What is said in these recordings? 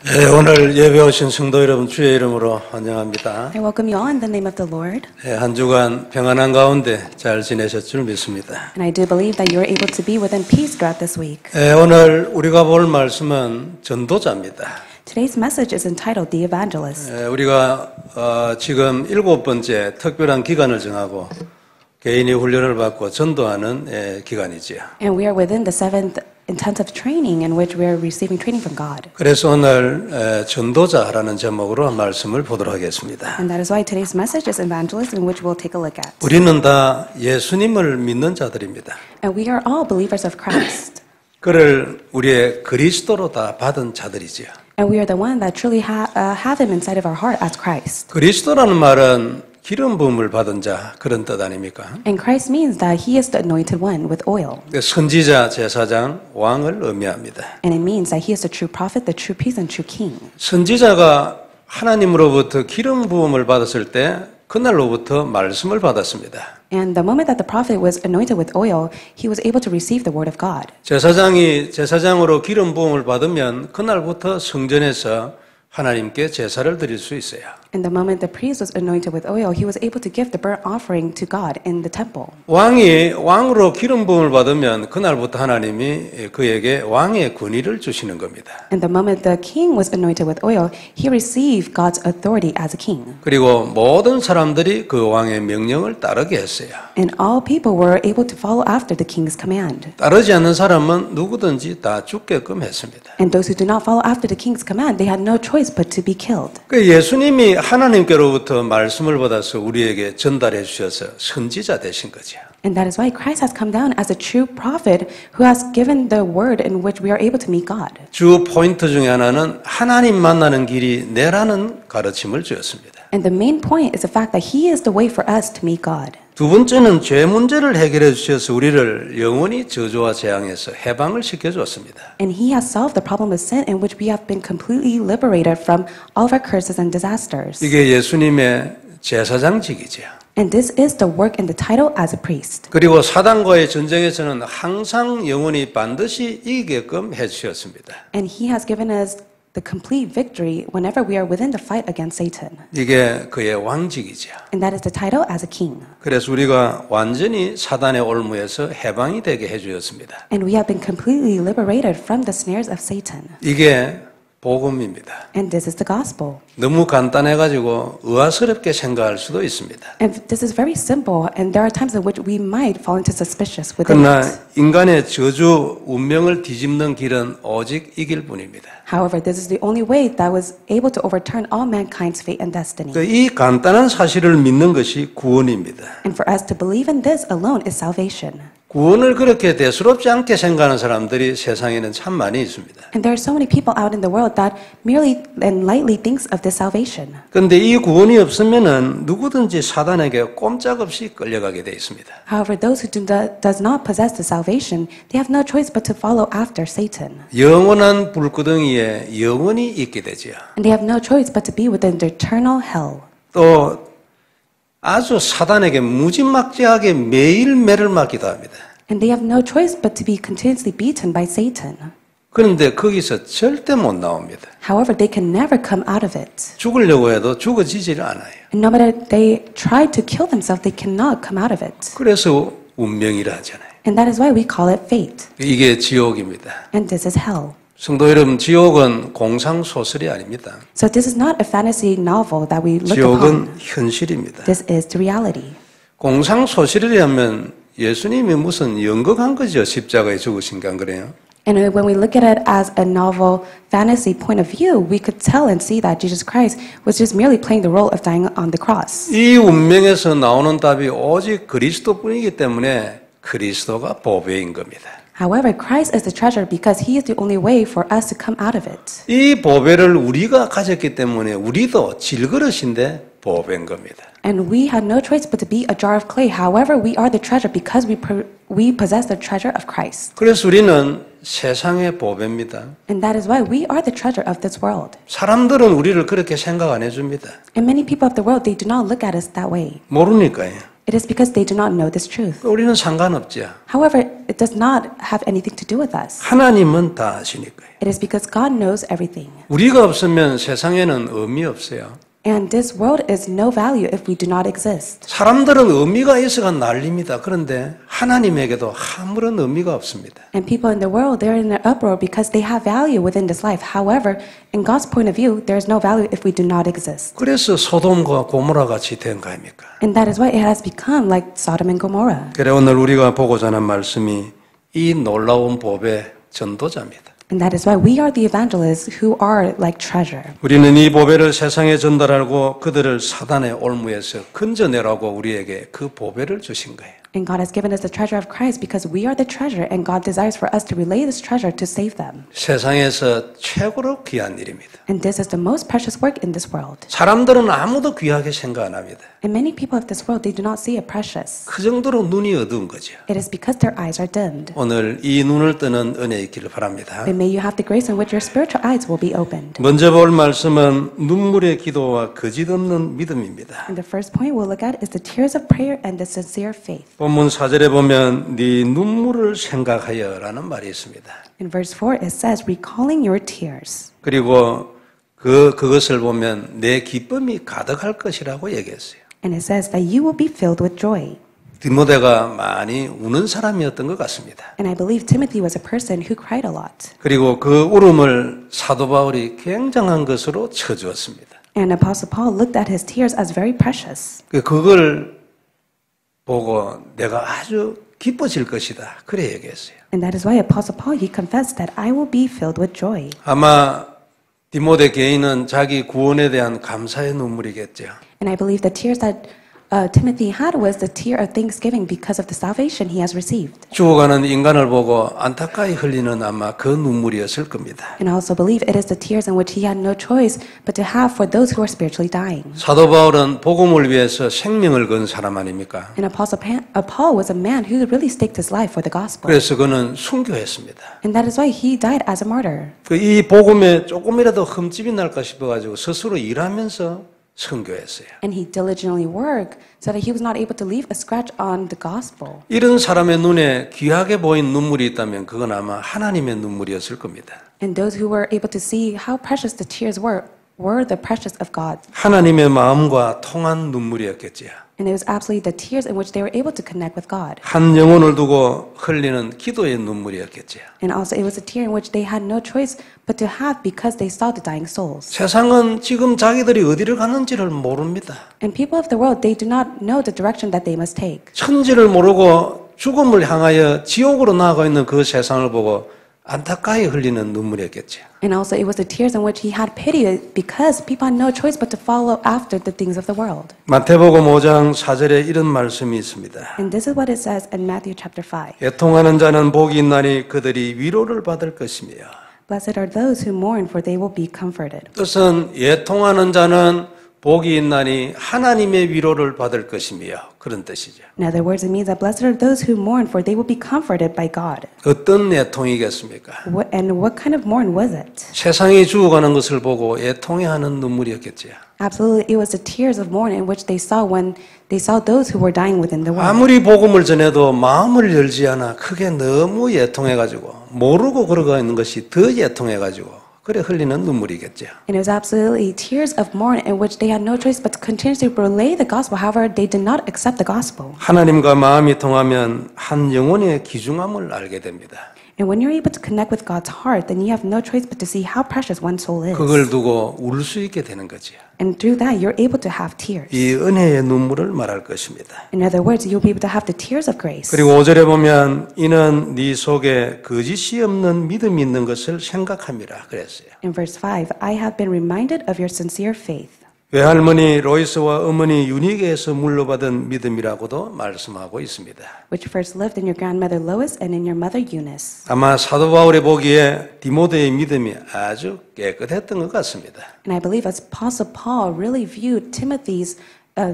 네, 오늘 예배 오신 성도 여러분 주의 이름으로 환영합니다. I welcome you all in the name of the Lord. 네, 한 주간 평안한 가운데 잘 지내셨을 줄 믿습니다. And I do believe that you are able to be within peace throughout this week. 네, 오늘 우리가 볼 말씀은 전도자입니다. Today's message is entitled The Evangelist. 네, 우리가 지금 7번째 특별한 기간을 정하고 개인이 훈련을 받고 전도하는 기간이지요. And we are within the seventh intensive training in which we are receiving training from God. 그래서 오늘 전도자라는 제목으로 말씀을 보도록 하겠습니다. And that is why today's message is Evangelist, in which we'll take a look at. 우리는 다 예수님을 믿는 자들입니다. And we are all believers of Christ. 그를 우리의 그리스도로 다 받은 자들이지요. And we are the one that truly have Him inside of our heart as Christ. 그리스도라는 말은 기름 부음을 받은 자 그런 뜻 아닙니까? And Christ means that He is the anointed one with oil. 선지자, 제사장, 왕을 의미합니다. And it means that He is the true prophet, the true priest, and true king. 선지자가 하나님으로부터 기름 부음을 받았을 때 그날로부터 말씀을 받았습니다. And the moment that the prophet was anointed with oil, he was able to receive the word of God. 제사장이 제사장으로 기름 부음을 받으면 그날부터 성전에서 하나님께 제사를 드릴 수 있어요. And the moment the priest was anointed with oil, he was able to give the burnt offering to God in the temple. 왕이 왕으로 기름 부음을 받으면 그날부터 하나님이 그에게 왕의 권위를 주시는 겁니다. And the moment the king was anointed with oil, he received God's authority as a king. 그리고 모든 사람들이 그 왕의 명령을 따르게 했어요. And all people were able to follow after the king's command. 따르지 않는 사람은 누구든지 다 죽게끔 했습니다. And those who do not follow after the king's command, they had no choice but to be killed. 그 예수님이 하나님께로부터 말씀을 받아서 우리에게 전달해 주셔서 선지자 되신 거죠. And that is why Christ has come down as a true prophet who has given the word in which we are able to meet God. 주 포인트 중에 하나는 하나님 만나는 길이 내라는 가르침을 주었습니다. And the main point is the fact that He is the way for us to meet God. 두 번째는 죄 문제를 해결해 주셔서 우리를 영원히 저주와 재앙에서 해방을 시켜주었습니다. And He has solved the problem of sin in which we have been completely liberated from all of our curses and disasters. 이게 예수님의 제사장직이죠. And this is the work and the title as a priest. 그리고 사단과의 전쟁에서는 항상 영원히 반드시 이기게끔 해주셨습니다. And He has given us the complete victory whenever we are within the fight against Satan. 이게 그의 왕직이죠. And that is the title as a king. 그래서 우리가 완전히 사단의 올무에서 해방이 되게 해주셨습니다. And we have been completely liberated from the snares of Satan. 이게 복음입니다. And this is the gospel. 너무 간단해가지고 의아스럽게 생각할 수도 있습니다. And this is very simple, and there are times in which we might fall into suspicious within 그러나 it. 인간의 저주, 운명을 뒤집는 길은 오직 이 길뿐입니다. However, this is the only way that was able to overturn all mankind's fate and destiny. 이 간단한 사실을 믿는 것이 구원입니다. And for us to believe in this alone is salvation. 구원을 그렇게 대수롭지 않게 생각하는 사람들이 세상에는 참 많이 있습니다. And there are so many people out in the world that merely and lightly thinks of this salvation. 그런데 이 구원이 없으면은 누구든지 사단에게 꼼짝없이 끌려가게 돼 있습니다. However, those who does not possess the salvation, they have no choice but to follow after Satan. 영원한 불구덩이에 영원히 있게 되지요. And they have no choice but to be within the eternal hell. 또 아주 사단에게 무지막지하게 매일 매를 맞기도 합니다. And they have no choice but to be continuously beaten by Satan. 그런데 거기서 절대 못 나옵니다. However, they can never come out of it. 죽으려고 해도 죽어지지를 않아요. And no matter they try to kill themselves, they cannot come out of it. 그래서 운명이라 하잖아요. And that is why we call it fate. 이게 지옥입니다. And this is hell. 성도 여러분, 지옥은 공상소설이 아닙니다. So this is not a fantasy novel that we look 지옥은 upon. 현실입니다. This is the reality. 공상소설이라면 예수님이 무슨 연극한 거죠. 십자가에 죽으신 게 안 그래요? And when we look at it as a novel fantasy point of view, we could tell and see that Jesus Christ was just merely playing the role of dying on the cross. 이 운명에서 나오는 답이 오직 그리스도뿐이기 때문에 그리스도가 보배인 겁니다. However, Christ is the treasure because He is the only way for us to come out of it. 이 보배를 우리가 가졌기 때문에 우리도 질그릇인데 보배인 겁니다. And we had no choice but to be a jar of clay. However, we are the treasure because we possess the treasure of Christ. 그래서 우리는 세상의 보배입니다. And that is why we are the treasure of this world. 사람들은 우리를 그렇게 생각 안 해줍니다. And many people of the world, they do not look at us that way. 모르니까요. It is because they do not know this truth. 우리는 상관없죠. However, it does not have anything to do with us. 하나님은 다 아시니까요. It is because God knows everything. 우리가 없으면 세상에는 의미 없어요. And this world is no value if we do not exist. 사람들은 의미가 있어가 난립니다. 그런데 하나님에게도 아무런 의미가 없습니다. And people in the world, they're in an uproar because they have value within this life. However, in God's point of view, there is no value if we do not exist. 그래서 소돔과 고모라 같이 된 거 아닙니까? And that is why it has become like Sodom and Gomorrah. 그래 오늘 우리가 보고자 하는 말씀이 이 놀라운 법의 전도자입니다. And that is why we are the evangelists who are like treasure. 우리는 이 보배를 세상에 전달하고 그들을 사단의 올무에서 건져내라고 우리에게 그 보배를 주신 거예요. And God has given us the treasure of Christ because we are the treasure and God desires for us to relay this treasure to save them. 세상에서 최고로 귀한 일입니다. And this is the most precious work in this world. 사람들은 아무도 귀하게 생각 안 합니다. And many people of this world, they do not see it precious. 그 정도로 눈이 어두운 거죠. It is because their eyes are dimmed. 오늘 이 눈을 뜨는 은혜 있기를 바랍니다. But may you have the grace in which your spiritual eyes will be opened. 먼저 볼 말씀은 눈물의 기도와 거짓 없는 믿음입니다. And the first point we'll look at is the tears of prayer and the sincere faith. 본문 4절에 보면 네 눈물을 생각하여라는 말이 있습니다. In verse 4 it says, recalling your tears. 그리고 그것을 보면 내 기쁨이 가득할 것이라고 얘기했어요. And it says that you will be filled with joy. 디모데가 많이 우는 사람이었던 것 같습니다. And I believe Timothy was a person who cried a lot. 그리고 그 울음을 사도 바울이 굉장한 것으로 쳐주었습니다. And Apostle Paul looked at his tears as very precious. 그걸 보고 내가 아주 기뻐질 것이다. 그래 얘기했어요. And that is why Apostle Paul, he confessed that I will be filled with joy. 아마 디모데 개인은 자기 구원에 대한 감사의 눈물이겠죠. And I believe the tears that Timothy had was the tear of thanksgiving because of the salvation he has received. 죽어가는 인간을 보고 안타까이 흘리는 아마 그 눈물이었을 겁니다. And I also believe it is the tears in which he had no choice but to have for those who are spiritually dying. 사도 바울은 복음을 위해서 생명을 건 사람 아닙니까? And Apostle Paul was a man who really staked his life for the gospel. 그래서 그는 순교했습니다. And that is why he died as a martyr. 이 복음에 조금이라도 흠집이 날까 싶어가지고 스스로 일하면서 선교했어요. And he diligently worked so that he was not able to leave a scratch on the gospel. 이런 사람의 눈에 귀하게 보인 눈물이 있다면 그건 아마 하나님의 눈물이었을 겁니다. And those who were able to see how precious the tears were the precious of God. 하나님의 마음과 통한 눈물이었겠지요. And it was absolutely the tears in which they were able to connect with God. 한 영혼을 두고 흘리는 기도의 눈물이었겠지요. And also it was a tear in which they had no choice but to have because they saw the dying souls. 세상은 지금 자기들이 어디를 가는지를 모릅니다. And people of the world, they do not know the direction that they must take. 천지를 모르고 죽음을 향하여 지옥으로 나아가 있는 그 세상을 보고 안타까이 흘리는 눈물이었겠죠. And also it was the tears in which he had pity because people had no choice but to follow after the things of the world. 마태복음 5장 4절에 이런 말씀이 있습니다. And this is what it says in Matthew chapter 5. 애통하는 자는 복이 있나니 그들이 위로를 받을 것이며. Blessed are those who mourn, for they will be comforted. 뜻은 애통하는 자는 복이 있나니 하나님의 위로를 받을 것이며 그런 뜻이죠. In other words, it means that blessed are those who mourn, for they will be comforted by God. 어떤 애통이겠습니까? And what kind of mourn was it? 세상이 죽어가는 것을 보고 애통해하는 눈물이었겠지요. Absolutely, it was the tears of mourning in which they saw when they saw those who were dying within the world. 아무리 복음을 전해도 마음을 열지 않아 크게 너무 애통해가지고 모르고 걸어가 있는 것이 더 애통해가지고 그래 흘리는 눈물이겠죠. And it was absolutely tears of mourning in which they had no choice but to continue to relay the gospel. However, they did not accept the gospel. 하나님과 마음이 통하면 한 영혼의 귀중함을 알게 됩니다. And when you're able to connect with God's heart, then you have no choice but to see how precious one soul is. 그걸 두고 울 수 있게 되는 거죠. And through that, you're able to have tears. 이 은혜의 눈물을 말할 것입니다. In other words, you'll be able to have the tears of grace. 그리고 5절에 보면 이는 네 속에 거짓이 없는 믿음이 있는 것을 생각함이라 그랬어요. In verse 5, I have been reminded of your sincere faith. 외할머니 로이스와 어머니 유니게에서 물려받은 믿음이라고도 말씀하고 있습니다. Which first lived in your grandmother Lois and in your mother Eunice. 아마 사도 바울이 보기에 디모데의 믿음이 아주 깨끗했던 것 같습니다. And I believe as Apostle Paul really viewed Timothy's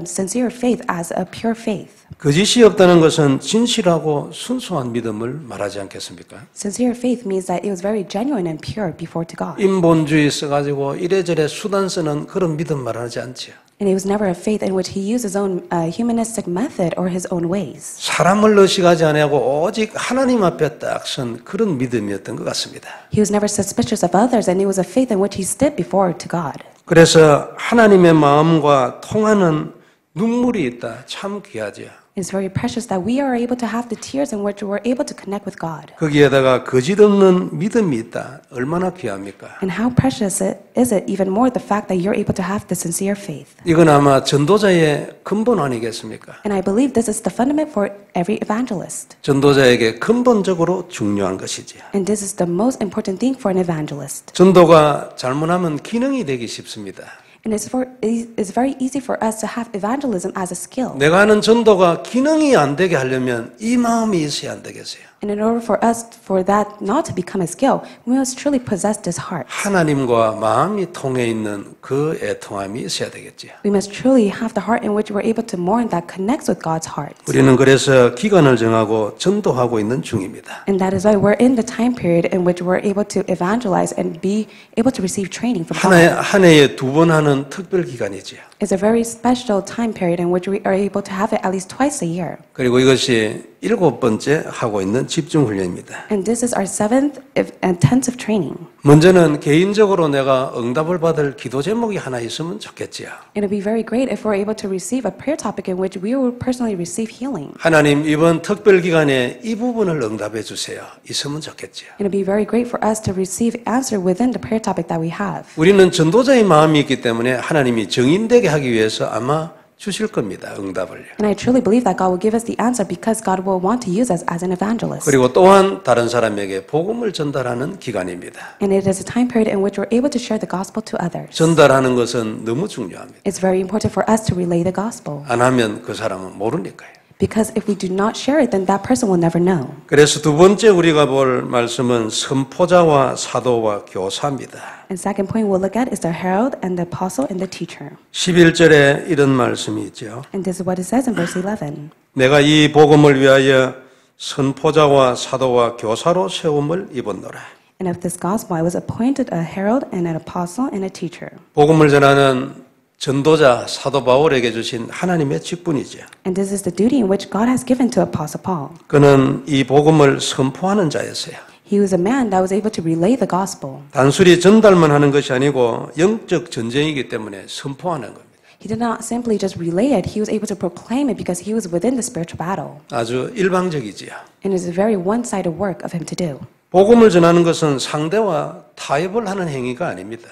sincere faith as a pure faith. 거짓이 없다는 것은 진실하고 순수한 믿음을 말하지 않겠습니까? Sincere faith means that it was very genuine and pure before to God. 인본주의 써가지고 이래저래 수단 쓰는 그런 믿음 말하지 않지요. And it was never a faith in which he used his own humanistic method or his own ways. 사람을 의식하지 아니하고 오직 하나님 앞에 딱 선 그런 믿음이었던 것 같습니다. He was never suspicious of others, and it was a faith in which he stood before to God. 그래서 하나님의 마음과 통하는 눈물이 있다. 참 귀하죠. It's very precious that we are able to have the tears in which we're able to connect with God. 거기에다가 거짓 없는 믿음이 있다. 얼마나 귀합니까? And how precious is it even more the fact that you're able to have the sincere faith. 이건 아마 전도자의 근본 아니겠습니까? And I believe this is the fundament for every evangelist. 전도자에게 근본적으로 중요한 것이지요. And this is the most important thing for an evangelist. 전도가 잘못하면 기능이 되기 쉽습니다. And it's very easy for us to have evangelism as a skill. 내가 하는 전도가 기능이 안 되게 하려면 이 마음이 있어야 안 되겠어요. And in order for us, for that not to become a skill, we must truly possess this heart. 하나님과 마음이 통해 있는 그 애통함이 있어야 되겠지요. We must truly have the heart in which we're able to mourn that connects with God's heart. 우리는 그래서 기간을 정하고 전도하고 있는 중입니다. And that is why we're in the time period in which we're able to evangelize and be able to receive training from God. 한 해에 2번 하는 특별 기간이지요. It's a very special time period in which we are able to have it at least twice a year. 그리고 이것이 7번째 하고 있는 집중 훈련입니다. And this is our 7th intensive training. 먼저는 개인적으로 내가 응답을 받을 기도 제목이 하나 있으면 좋겠지요. It would be very great if we're able to receive a prayer topic in which we will personally receive healing. 하나님 이번 특별 기간에 이 부분을 응답해 주세요. 있으면 좋겠지요. It would be very great for us to receive answer within the prayer topic that we have. 우리는 전도자의 마음이 있기 때문에 하나님이 정인되게 하기 위해서 아마 주실 겁니다. 응답을요. And I truly believe that God will give us the answer because God will want to use us as an evangelist. 그리고 또한 다른 사람에게 복음을 전달하는 기간입니다. And it is a time period in which we're able to share the gospel to others. 전달하는 것은 너무 중요합니다. It's very important for us to relay the gospel. 안 하면 그 사람은 모르니까요. Because if we do not share it, then that person will never know. 그래서 두 번째 우리가 볼 말씀은 선포자와 사도와 교사입니다. And second point we'll look at is the herald and the apostle and the teacher. 11절에 이런 말씀이 있죠. And this is what it says in verse 11. 내가 이 복음을 위하여 선포자와 사도와 교사로 세움을 입었노라. And of this gospel I was appointed a herald and an apostle and a teacher. 복음을 전하는 전도자 사도 바울에게 주신 하나님의 직분이죠. And this is the duty in which God has given to Apostle Paul. 그는 이 복음을 선포하는 자였어요. He was a man that was able to relay the gospel. 단순히 전달만 하는 것이 아니고 영적 전쟁이기 때문에 선포하는 겁니다. He did not simply just relay it, he was able to proclaim it because he was within the spiritual battle. 아주 일방적이지요. And it's a very one-sided work of him to do. 복음을 전하는 것은 상대와 타협을 하는 행위가 아닙니다.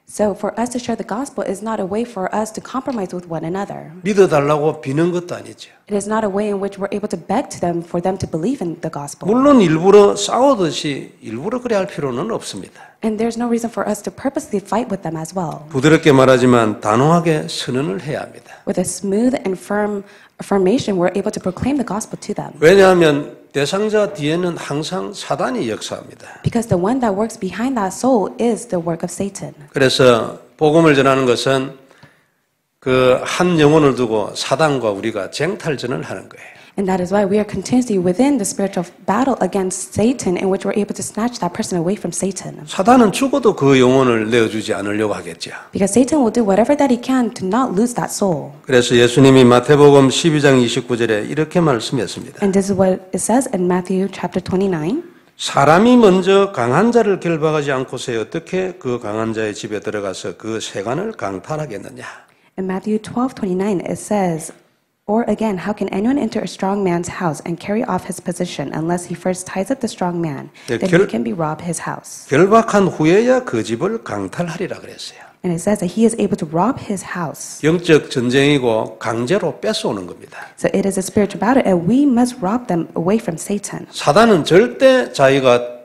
So for us to share the gospel is not a way for us to compromise with one another. 믿어달라고 비는 것도 아니죠. It is not a way in which we're able to beg to them for them to believe in the gospel. 물론 일부러 싸우듯이 일부러 그래 할 필요는 없습니다. And there's no reason for us to purposely fight with them as well. 부드럽게 말하지만 단호하게 선언을 해야 합니다. With a smooth and firm affirmation, we're able to proclaim the gospel to them. 왜냐하면 대상자 뒤에는 항상 사단이 역사합니다. Because the one that works behind that soul is the work of Satan. 그래서 복음을 전하는 것은 그 한 영혼을 두고 사단과 우리가 쟁탈전을 하는 거예요. And that is why we are continuously within the spiritual battle against Satan in which we're able to snatch that person away from Satan. 사단은 죽어도 그 영혼을 내어주지 않으려고 하겠죠. Because Satan will do whatever that he can to not lose that soul. 그래서 예수님이 마태복음 12장 29절에 이렇게 말씀했습니다. And this is what it says in Matthew chapter 29. 사람이 먼저 강한 자를 결박하지 않고서 어떻게 그 강한 자의 집에 들어가서 그 세간을 강탈하겠느냐. In Matthew 12:29 it says, or again, how can anyone enter a strong man's house and carry off his possession unless he first ties up the strong man? 네, Then he can be robbed his house. 결박한 후에야 그 집을 강탈하리라 그랬어요. And it says that he is able to rob his house. 영적 전쟁이고 강제로 뺏어오는 겁니다. So it is a spiritual battle and we must rob them away from Satan. 사단은 절대 자기가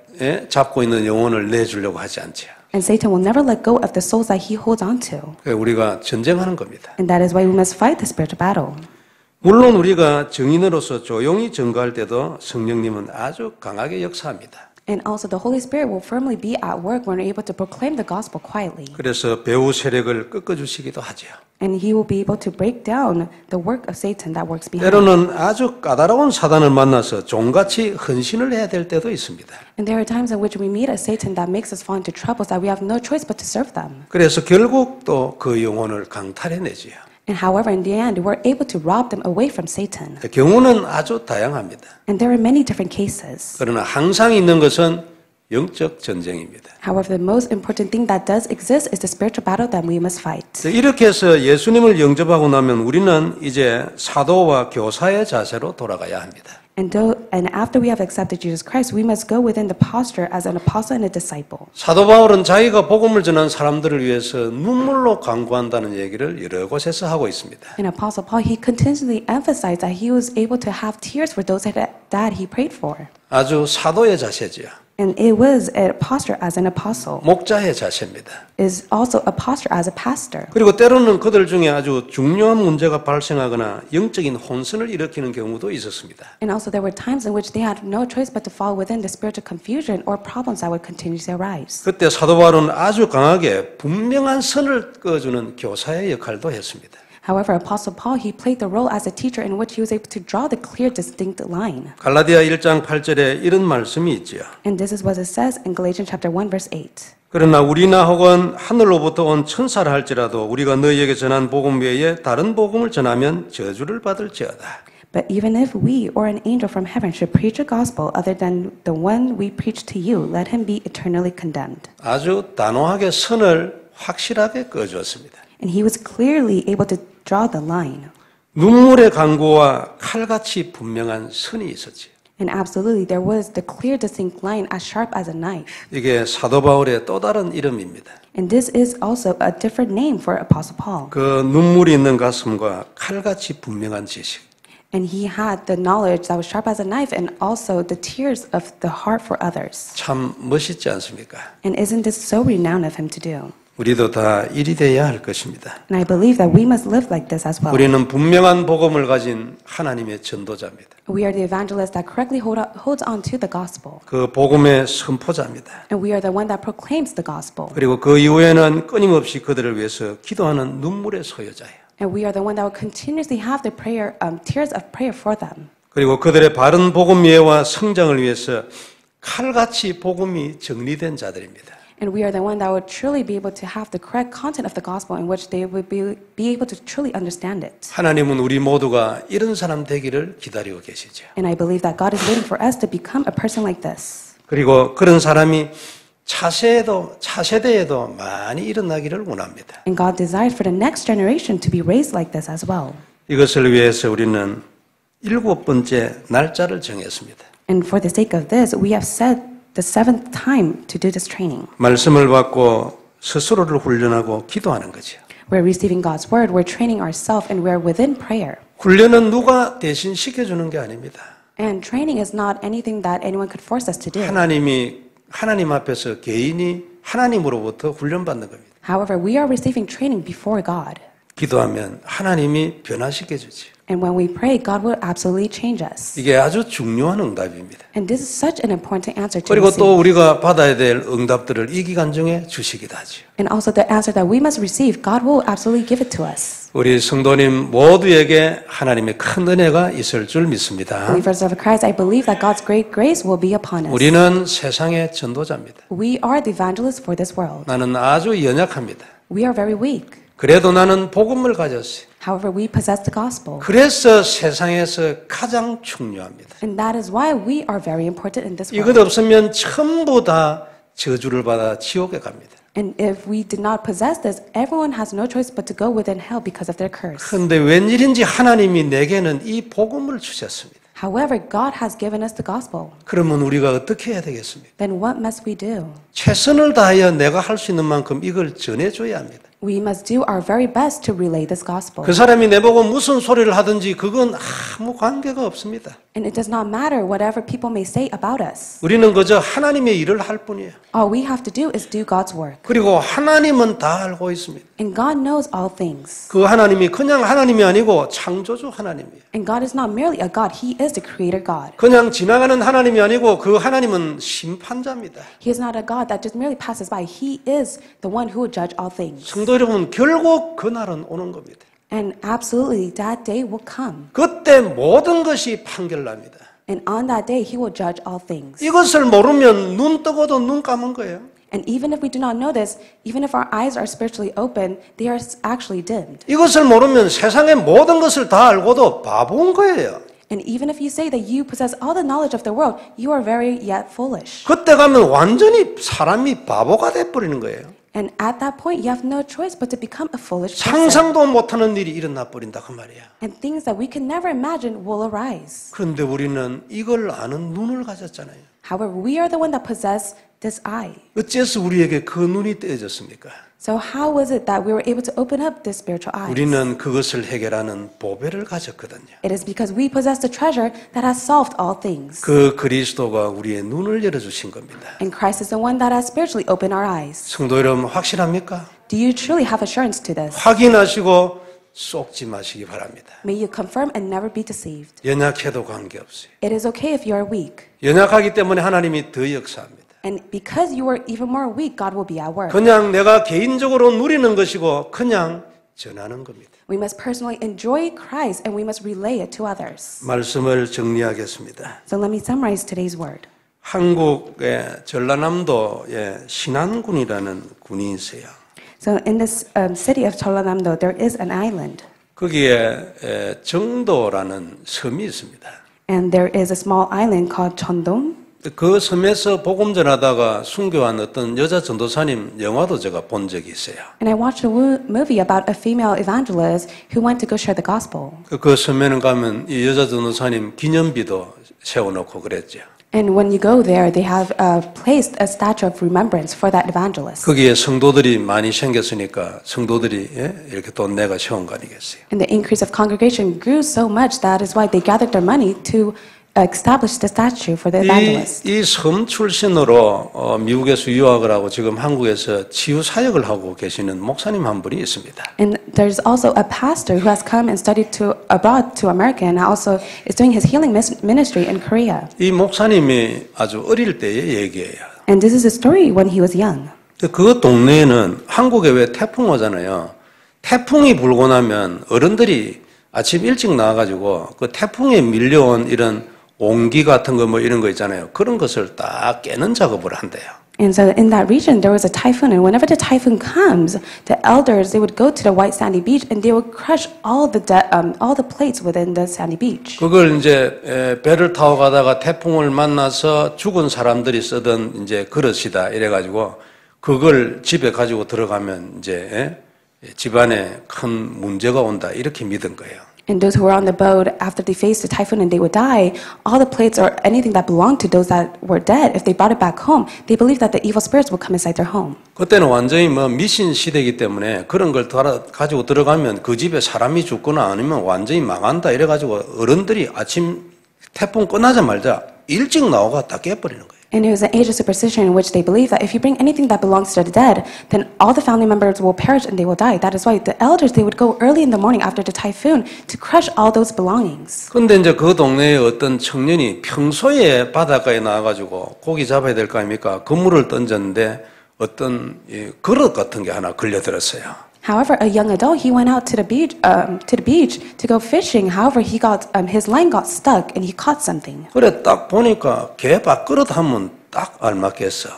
잡고 있는 영혼을 내주려고 하지 않죠. And Satan will never let go of the souls that he holds on to. 우리가 전쟁하는 겁니다. And that is why we must fight the spiritual battle. 물론 우리가 증인으로서 조용히 증거할 때도 성령님은 아주 강하게 역사합니다. And also the Holy Spirit will firmly be at work when we're able to proclaim the gospel quietly. 그래서 배후 세력을 꺾어주시기도 하죠. And he will be able to break down the work of Satan that works behind. 때로는 아주 까다로운 사단을 만나서 종같이 헌신을 해야 될 때도 있습니다. And there are times in which we meet a Satan that makes us fall into troubles that we have no choice but to serve them. 그래서 결국 또 그 영혼을 강탈해내지요. And however, in the end, we're able to rob them away from Satan. 경우는 아주 다양합니다. And there are many different cases. 그러나 항상 있는 것은 영적 전쟁입니다. However, the most important thing that does exist is the spiritual battle that we must fight. 이렇게 해서 예수님을 영접하고 나면 우리는 이제 사도와 교사의 자세로 돌아가야 합니다. And after we have accepted Jesus Christ, we must go within the posture as an apostle and a disciple. 사도 바울은 자기가 복음을 전한 사람들을 위해서 눈물로 간구한다는 얘기를 여러 곳에서 하고 있습니다. In Apostle Paul, he continuously emphasized that he was able to have tears for those that he prayed for. 아주 사도의 자세지요. And it was a posture as an apostle. 목자의 자세입니다. Is also a posture as a pastor. 그리고 때로는 그들 중에 아주 중요한 문제가 발생하거나 영적인 혼선을 일으키는 경우도 있었습니다. And also there were times in which they had no choice but to fall within the spiritual confusion or problems that would continuously arise. 그때 사도 바울은 아주 강하게 분명한 선을 그어주는 교사의 역할도 했습니다. However, Apostle Paul, he played the role as a teacher in which he was able to draw the clear, distinct line. 갈라디아 1장 8절에 이런 말씀이 있지요. And this is what it says in Galatians chapter 1, verse 8. 그러나 우리나 혹은 하늘로부터 온 천사라 할지라도 우리가 너희에게 전한 복음 외에 다른 복음을 전하면 저주를 받을지어다. But even if we or an angel from heaven should preach a gospel other than the one we preach to you, let him be eternally condemned. 아주 단호하게 선을 확실하게 그어주었습니다. And he was clearly able to draw the line. 눈물의 강구와 칼같이 분명한 선이 있었지. And absolutely, there was the clear, distinct line as sharp as a knife. 이게 사도 바울의 또 다른 이름입니다. And this is also a different name for Apostle Paul. 그 눈물이 있는 가슴과 칼같이 분명한 지식. And he had the knowledge that was sharp as a knife and also the tears of the heart for others. 참 멋있지 않습니까? And isn't this so renowned of him to do? 우리도 다 일이 돼야 할 것입니다. And I believe that we must live like this as well. 우리는 분명한 복음을 가진 하나님의 전도자입니다. We are the evangelists that correctly holds on to the gospel. 그 복음의 선포자입니다. And we are the one that proclaims the gospel. 그리고 그 이후에는 끊임없이 그들을 위해서 기도하는 눈물의 소유자예요. And we are the one that will continuously have the prayer, tears of prayer for them. 그리고 그들의 바른 복음 이해와 성장을 위해서 칼같이 복음이 정리된 자들입니다. And we are the one that will truly be able to have the correct content of the gospel in which they will be able to truly understand it. 하나님은 우리 모두가 이런 사람 되기를 기다리고 계시죠. And I believe that God is waiting for us to become a person like this. 그리고 그런 사람이 차세대에도 많이 일어나기를 원합니다. And God desires for the next generation to be raised like this as well. 이것을 위해서 우리는 7번째 날짜를 정했습니다. And for the sake of this, we have set the 7th time to do this training. 말씀을 받고 스스로를 훈련하고 기도하는 거죠. We're receiving God's word, we're training ourselves, and we're within prayer. 훈련은 누가 대신 시켜주는 게 아닙니다. And training is not anything that anyone could force us to do. 하나님 앞에서 개인이 하나님으로부터 훈련받는 겁니다. However, we are receiving training before God. 기도하면 하나님이 변화시켜 주지. And when we pray, God will absolutely change us. 이게 아주 중요한 응답입니다. And this is such an important answer to 그리고 또 receive. 우리가 받아야 될 응답들을 이 기간 중에 주시기도 하죠. And also the answer that we must receive, God will absolutely give it to us. 우리 성도님 모두에게 하나님의 큰 은혜가 있을 줄 믿습니다. Believers of Christ, I believe that God's great grace will be upon us. 우리는 세상의 전도자입니다. We are the evangelists for this world. 나는 아주 연약합니다. We are very weak. 그래도 나는 복음을 가졌어요. However, we possess the gospel. 그래서 세상에서 가장 중요합니다. And that is why we are very important in this 이것 world. 없으면 전부 다 저주를 받아 지옥에 갑니다. And if we did not possess this, everyone has no choice but to go within hell because of their curse. 그런데 웬일인지 하나님이 내게는 이 복음을 주셨습니다. However, God has given us the gospel. 그러면 우리가 어떻게 해야 되겠습니까? Then what must we do? 최선을 다하여 내가 할 수 있는 만큼 이걸 전해줘야 합니다. We must do our very best to relay this gospel. 그 사람이 내보고 무슨 소리를 하든지 그건 아무 관계가 없습니다. And it does not matter whatever people may say about us. 우리는 그저 하나님의 일을 할 뿐이에요. All we have to do is do God's work. 그리고 하나님은 다 알고 있습니다. And God knows all things. 그 하나님이 그냥 하나님이 아니고 창조주 하나님이에요. And God is not merely a God, He is the creator God. 그냥 지나가는 하나님이 아니고 그 하나님은 심판자입니다. He is not a God that just merely passes by. He is the one who will judge all things. 성도 여러분, 결국 그날은 오는 겁니다. And absolutely, that day will come. 그때 모든 것이 판결납니다. And on that day, He will judge all things. 이것을 모르면 눈 뜨고도 눈 감은 거예요. And even if we do not know this, even if our eyes are spiritually open, they are actually dimmed. 이것을 모르면 세상의 모든 것을 다 알고도 바보인 거예요. And even if you say that you possess all the knowledge of the world, you are very yet foolish. 그때 가면 완전히 사람이 바보가 돼버리는 거예요. And at that point, you have no choice but to become a foolish person. 상상도 못하는 일이 일어나 버린다 그 말이야. And things that we can never imagine will arise. 그런데 우리는 이걸 아는 눈을 가졌잖아요. However, we are the one that possess this eye. 어째서 우리에게 그 눈이 떼어졌습니까? So how was it that we were able to open up this spiritual eyes? 우리는 그것을 해결하는 보배를 가졌거든요. It is because we possess the treasure that has solved all things. 그 그리스도가 우리의 눈을 열어주신 겁니다. And Christ is the one that has spiritually opened our eyes. 성도 여러분 확실합니까? Do you truly have assurance to this? 확인하시고 쏙지 마시기 바랍니다. May you confirm and never be deceived. 연약해도 관계없어요. It is okay if you are weak. 연약하기 때문에 하나님이 더 역사합니다. And because you are even more weak, God will be at work. 그냥 내가 개인적으로 누리는 것이고 그냥 전하는 겁니다. We must personally enjoy Christ and we must relay it to others. 말씀을 정리하겠습니다. So let me summarize today's word. 한국의 전라남도에 신안군이라는 군이 있어요. So in this city of Jeollanam-do, there is an island. 거기에 정도라는 섬이 있습니다. And there is a small island called Cheondong. 그 섬에서 복음 전하다가 순교한 어떤 여자 전도사님 영화도 제가 본 적이 있어요. And I watched a movie about a female evangelist who went to go share the gospel. 그 섬에는 가면 이 여자 전도사님 기념비도 세워놓고 그랬죠. And when you go there, they have placed a statue of remembrance for that evangelist. 거기에 성도들이 많이 생겼으니까 성도들이 이렇게 돈 내가 세운 거 아니겠어요? And the increase of congregation grew so much that is why they gathered their money to establish the statue for the evangelist. 이 섬 출신으로 미국에서 유학을 하고 지금 한국에서 치유 사역을 하고 계시는 목사님 한 분이 있습니다. And there's also a pastor who has come and studied abroad to America and also is doing his healing ministry in Korea. 이 목사님이 아주 어릴 때의 얘기예요. And this is a story when he was young. 그 동네에는 한국에 왜 태풍 오잖아요. 태풍이 불고 나면 어른들이 아침 일찍 나와가지고 그 태풍에 밀려온 이런 옹기 같은 거 뭐 이런 거 있잖아요. 그런 것을 딱 깨는 작업을 한대요. And so in that region there was a typhoon, and whenever the typhoon comes, the elders they would go to the white sandy beach and they would crush all the plates within the sandy beach. 그걸 이제 배를 타고 가다가 태풍을 만나서 죽은 사람들이 쓰던 이제 그릇이다 이래가지고 그걸 집에 가지고 들어가면 이제 집안에 큰 문제가 온다 이렇게 믿은 거예요. And those who were on the boat, after they faced the typhoon and they would die, all the plates or anything that belonged to those that were dead, if they brought it back home, they believed that the evil spirits would come inside their home. 그때는 완전히 미신 시대이기 때문에 그런 걸 가지고 들어가면 그 집에 사람이 죽거나 아니면 완전히 망한다 이래가지고 어른들이 아침 태풍 끝나자마자 일찍 나오가 다 깨버리는 거예요. And it was an age of superstition in which they believed that if you bring anything that belongs to the dead, then all the family members will perish and they will die. That is why the elders, they would go early in the morning after the typhoon to crush all those belongings. 근데 이제 그 동네에 어떤 청년이 평소에 바닷가에 나와가지고 고기 잡아야 될 거 아닙니까? 그물을 던졌는데 어떤 그릇 같은 게 하나 걸려들었어요. However, a young adult, he went out to the beach to go fishing. However, his line got stuck and he caught something. 그래 딱 보니까 개 밥그릇 하면 딱 알맞겠어.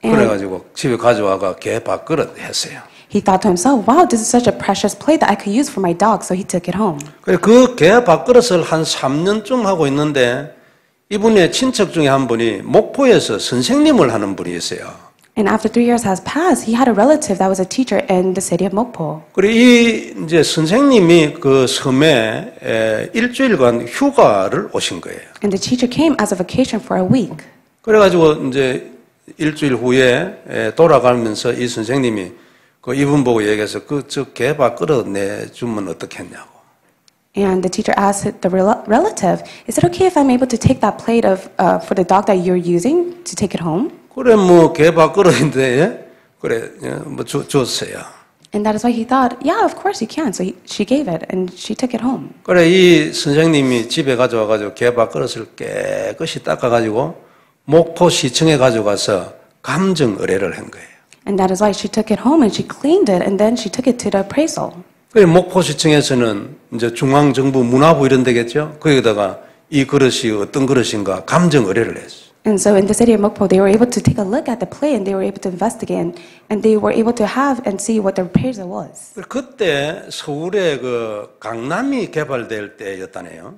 그래가지고 집에 가져와가 개 밥그릇 했어요. He thought to himself, wow, this is such a precious plate that I could use for my dog, so he took it home. 그래 그 개 밥그릇을 한 3년쯤 하고 있는데 이분의 친척 중에 한 분이 목포에서 선생님을 하는 분이 있어요. And after 3 years has passed, he had a relative that was a teacher in the city of Mokpo. 그래 이 이제 선생님이 그 섬에 일주일간 휴가를 오신 거예요. And the teacher came as a vacation for a week. 그래가지고 이제 일주일 후에 돌아가면서 이 선생님이 그 이분 보고 얘기해서 저 개밥 끓여 내주면 어떻겠냐고. And the teacher asked the relative, "Is it okay if I'm able to take that plate for the dog that you're using to take it home?" 그래 뭐 개밥 끓여인데 그래 뭐 줬어요. And that is why he thought, yeah, of course you can. So she gave it and she took it home. 그래 이 선생님이 집에 가져와가지고 개밥 그릇을 깨끗이 닦아가지고 목포시청에 가져가서 감정 의뢰를 한 거예요. And that is why she took it home and she cleaned it and then she took it to the appraisal. 그래 목포시청에서는 이제 중앙정부 문화부 이런 데겠죠. 거기다가 이 그릇이 어떤 그릇인가 감정 의뢰를 했어요. And so in the city of Mokpo, they were able to take a look at the play and they were able to investigate and they were able to have and see what the appraisal was. 그때 서울에 그 강남이 개발될 때였다네요.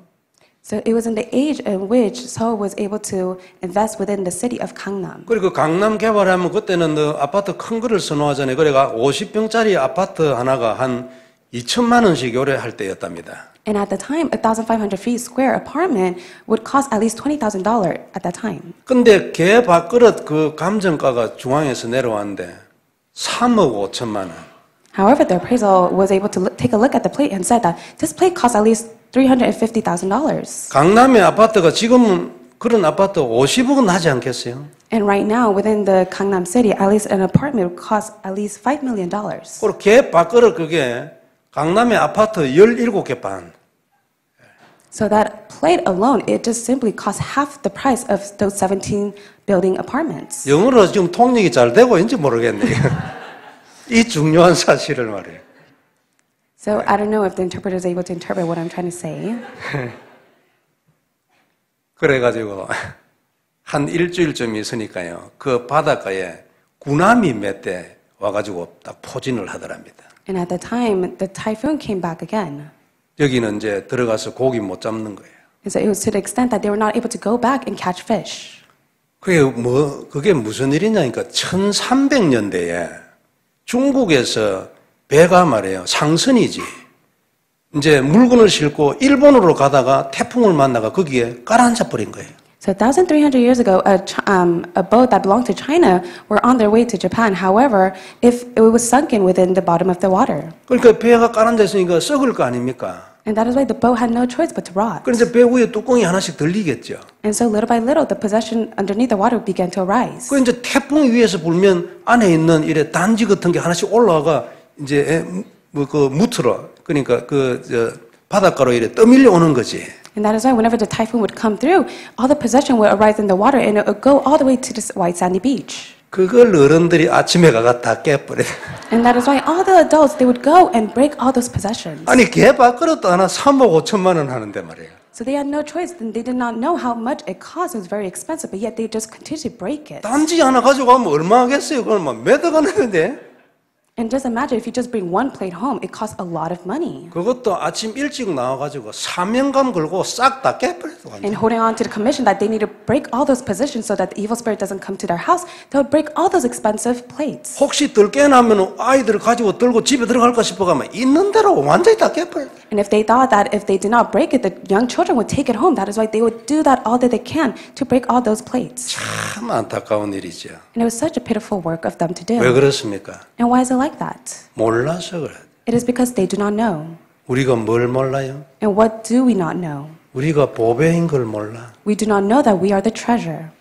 So it was in the age in which Seoul was able to invest within the city of Gangnam. 그리고 강남 개발하면 그때는 아파트 큰 거를 선호하잖아요. 그래가 50평짜리 아파트 하나가 한 2천만 원씩 요래 할 때였답니다. And at the time, 1,500 feet square apartment would cost at least $20,000 at that time. 근데 개 밥그릇 그 감정가가 중앙에서 내려왔는데 3억 5천만 원. However, the appraisal was able to take a look at the plate and said that this plate cost at least $350,000. 강남의 아파트가 지금은 그런 아파트 50억은 하지 않겠어요? And right now, within the Gangnam city, at least an apartment would cost at least $5 million. 그리고 개 밥그릇 그게 강남의 아파트 17개 반. So that plate alone, it just simply costs half the price of those 17 building apartments. 영어로 지금 통역이 잘 되고 있는지 모르겠네요. 이 중요한 사실을 말해요. So I don't know if the interpreter is able to interpret what I'm trying to say. 그래가지고 한 일주일쯤 있으니까요. 그 바닷가에 구남이 몇 대 와가지고 딱 포진을 하더랍니다. And at the time, the typhoon came back again. 여기는 이제 들어가서 고기 못 잡는 거예요. And so it was to the extent that they were not able to go back and catch fish. 그게 무슨 일이냐니까 1300년대에 중국에서 배가 말이에요. 상선이지. 이제 물건을 싣고 일본으로 가다가 태풍을 만나가 거기에 가라앉아 버린 거예요. So 1,300 years ago, a boat that belonged to China were on their way to Japan. However, if it was sunken within the bottom of the water. 그러니까 배가 가라앉아 있으니까 썩을 거 아닙니까? And that is why the boat had no choice but to rot. 그래서 배 위에 뚜껑이 하나씩 들리겠죠. And so little by little, the possession underneath the water began to arise. 그 이제 태풍이 위에서 불면 안에 있는 이래 단지 같은 게 하나씩 올라가 이제 그 무트로 그러니까 바닷가로 이래 떠밀려 오는 거지. And that is why whenever the typhoon would come through, all the possession would arise in the water and it would go all the way to this white sandy beach. 그걸 어른들이 아침에 가가 다 깨버려. And that is why all the adults, they would go and break all those possessions. 아니 개 밥그릇도 하나 3억 5천만 원 하는데 말이에요. So they had no choice. They did not know how much it cost. It was very expensive, but yet they just continued to break it. 단지 하나 가지고 가면 얼마 하겠어요? 그건 막 몇 억 하는데. And just imagine if you just bring one plate home, it costs a lot of money. 그것도 아침 일찍 나와가지고 사명감 걸고 싹 다 깨버려. And holding on to the commission that they need to break all those positions so that the evil spirit doesn't come to their house, they would break all those expensive plates. 혹시 덜 깨나면 아이들 가지고 들고 집에 들어갈까 싶어가면 있는 대로 완전히 다 깨버려. And if they thought that if they did not break it, the young children would take it home. That is why they would do that all that they can to break all those plates. 참 안타까운 일이죠. And it was such a pitiful work of them to do. 왜 그렇습니까? And why is it like that? 몰라서 그래. It is because they do not know. 우리가 뭘 몰라요? And what do we not know? 우리가 보배인 걸 몰라. We do not know that we are the treasure.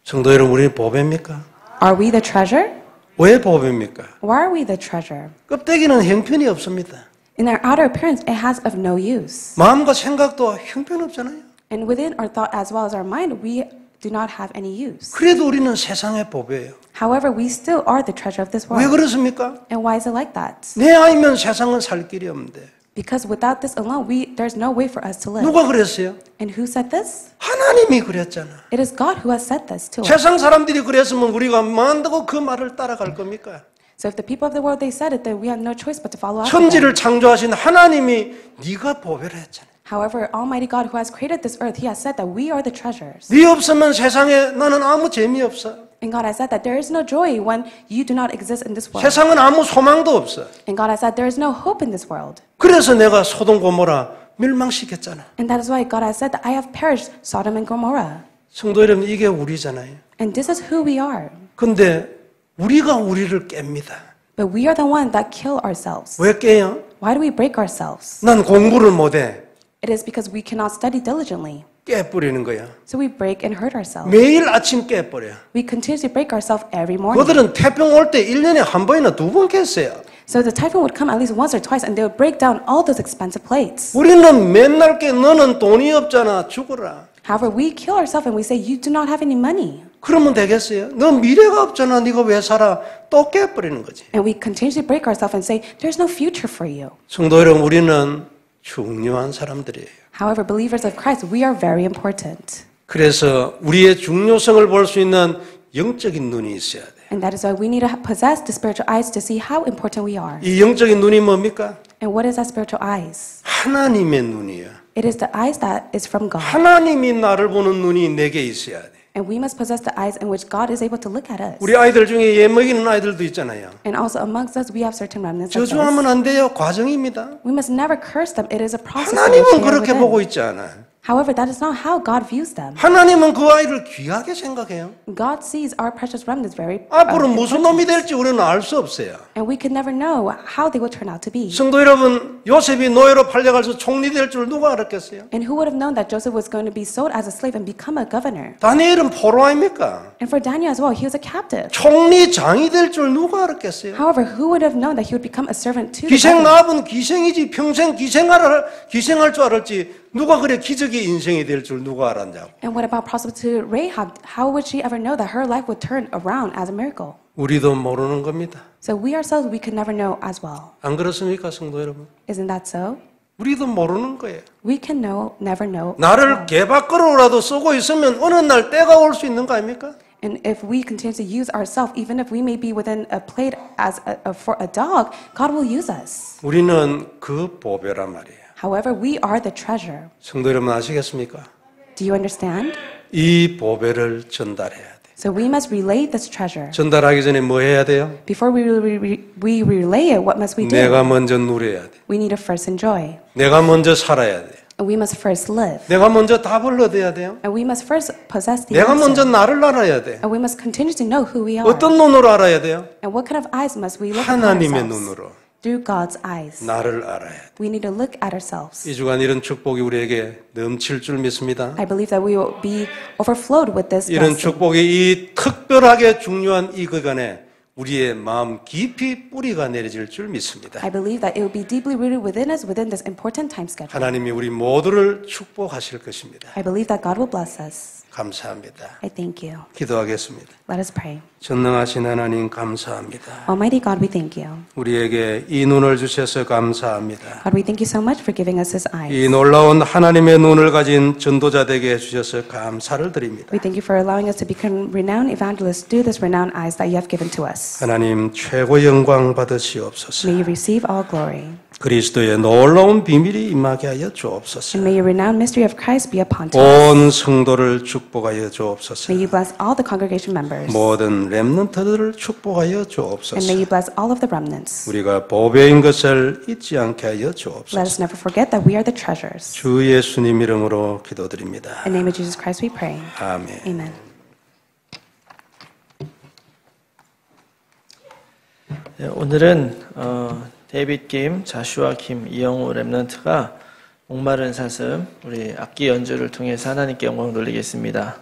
성도 여러분, 우리 보배입니까? Are we the treasure? 왜 보배입니까? Why are we the treasure? 껍데기는 형편이 없습니다. In our outer appearance, it has of no use. 마음과 생각도 형편없잖아요. And within our thought as well as our mind, we do not have any use. 그래도 우리는 세상의 보배예요. However, we still are the treasure of this 왜 world. 그렇습니까? And why is it like that? 내 아이면 세상은 살 길이 없는데. Because without this alone, there's no way for us to live. 누가 그랬어요? And who said this? 하나님이 그랬잖아. It is God who has said this to us. 세상 사람들이 그랬으면 우리가 만다고 그 말을 따라갈 겁니까? So if the people of the world, they said it, then we have no choice but to follow after 천지를 them. 창조하신 하나님이 네가 보배를 했잖아. However, Almighty God who has created this earth, He has said that we are the treasures. 네 없으면 세상에 나는 아무 재미없어. And God has said that there is no joy when you do not exist in this world. 세상은 아무 소망도 없어. And God has said there is no hope in this world. 그래서 내가 소돔 고모라 멸망시켰잖아. And that is why God has said that I have perished Sodom and Gomorrah. 성도 여러분, 이게 우리잖아요. And this is who we are. 근데 우리가 우리를 깹니다. But we are the ones that kill ourselves. 왜 깨요? Why do we break ourselves? 난 공부를 못해. It is because we cannot study diligently. 깨버리는 거야. So we break and hurt ourselves. 매일 아침 깨버려. We continuously break ourselves every morning. 그들은 태평 올 때 1년에 한 번이나 두 번 깼어요. So the typhoon would come at least once or twice and they would break down all those expensive plates. 우리는 맨날 깨. 너는 돈이 없잖아. 죽어라. However, we kill ourselves and we say, you do not have any money. 그러면 되겠어요? 너 미래가 없잖아. 네가 왜 살아? 또 깨버리는 거지. And we continuously break ourselves and say, there's no future for you. 성도 여러분, 우리는 중요한 사람들이에요. However, believers of Christ, we are very important. 그래서 우리의 중요성을 볼 수 있는 영적인 눈이 있어야 돼. And that is why we need to possess the spiritual eyes to see how important we are. 이 영적인 눈이 뭡니까? And what is that spiritual eyes? 하나님의 눈이야. It is the eyes that is from God. 하나님이 나를 보는 눈이 내게 있어야 돼. And we must possess the eyes in which God is able to look at us. 우리 아이들 중에 예 먹이는 아이들도 있잖아요. And also amongst us, we have certain remnants of 저주하면 us. 안 돼요. 과정입니다. We must never curse them. It is a process. 하나님은 그렇게 보고 있지 않아요. However, that is not how God views them. 하나님은 그 아이를 귀하게 생각해요. God sees our precious remnants very 앞으로 무슨 놈이 important. 될지 우리는 알 수 없어요. And we can never know how they will turn out to be. 성도 여러분, 요셉이 노예로 팔려가서 총리 될 줄 누가 알았겠어요? And who would have known that Joseph was going to be sold as a slave and become a governor? 다니엘은 포로 아닙니까? And for Daniel as well, he was a captive. 총리장이 될 줄 누가 알았겠어요? However, who would have known that he would become a servant to the 기생 governor? 나합은 기생이지 평생 기생할 줄 알았지 누가 그래 기적의 인생이 될 줄 누가 알았냐고. And what about prostitute Rahab? How would she ever know that her life would turn around as a miracle? 우리도 모르는 겁니다. So we ourselves, we could never know as well. 안 그렇습니까, 성도 여러분? Isn't that so? 우리도 모르는 거예요. We can know, never know. 나를 개밥그릇으로라도 쓰고 있으면 어느 날 때가 올 수 있는 거 아닙니까? And if we continue to use ourselves, even if we may be within a plate as for a dog, God will use us. 우리는 그 보배란 말이에요. However, we are the treasure. 성도 여러분 아시겠습니까? Do you understand? 이 보배를 전달해야 돼. So we must relay this treasure. 전달하기 전에 뭐 해야 돼요? Before we relay it, what must we do? 내가 먼저 누려야 돼. We need to first enjoy. 내가 먼저 살아야 돼. And we must first live. 내가 먼저 답을 얻어야 돼요. And we must first possess the 내가 먼저 answer. 나를 알아야 돼. And we must continue to know who we are. 어떤 눈으로 알아야 돼요? And what kind of eyes must we look at 하나님의 ourselves? 눈으로 Through God's eyes. 나를 알아야 돼. We need to look at ourselves. 이 주간 이런 축복이 우리에게 넘칠 줄 믿습니다. I believe that we will be overflowed with this 이런 blessing. 축복이 이 특별하게 중요한 이 기간에 우리의 마음 깊이 뿌리가 내려질 줄 믿습니다. I believe that it will be deeply rooted within us within this important time schedule. 하나님이 우리 모두를 축복하실 것입니다. I believe that God will bless us. 감사합니다. I thank you. 기도하겠습니다. Let us pray. 전능하신 하나님 감사합니다. Almighty God, we thank you. 우리에게 이 눈을 주셔서 감사합니다. God, we thank you so much for giving us this eyes. 이 놀라운 하나님의 눈을 가진 전도자 되게 해주셔서 감사를 드립니다. We thank you for allowing us to become renowned evangelists through this renowned eyes that you have given to us. 하나님 최고 영광 받으시옵소서. May you receive all glory. 그리스도의 놀라운 비밀이 임하게 하여 주옵소서. And may your renowned mystery of Christ be upon us. 온 성도를 축복하여 주옵소서. May you bless all the congregation members. 모든 렘넌트들을 축복하여 And 주옵소서. may you bless all of the remnants. 우리가 보배인 것을 잊지 않게 하여 Let 주옵소서. us never forget that we are the treasures. 주 예수님 이름으로 기도드립니다. In the name of Jesus Christ we pray. 아멘. Amen. 네, 오늘은 데이빗 김, 자슈아 김, 이영우 랩런트가 목마른 사슴 우리 악기 연주를 통해서 하나님께 영광 돌리겠습니다.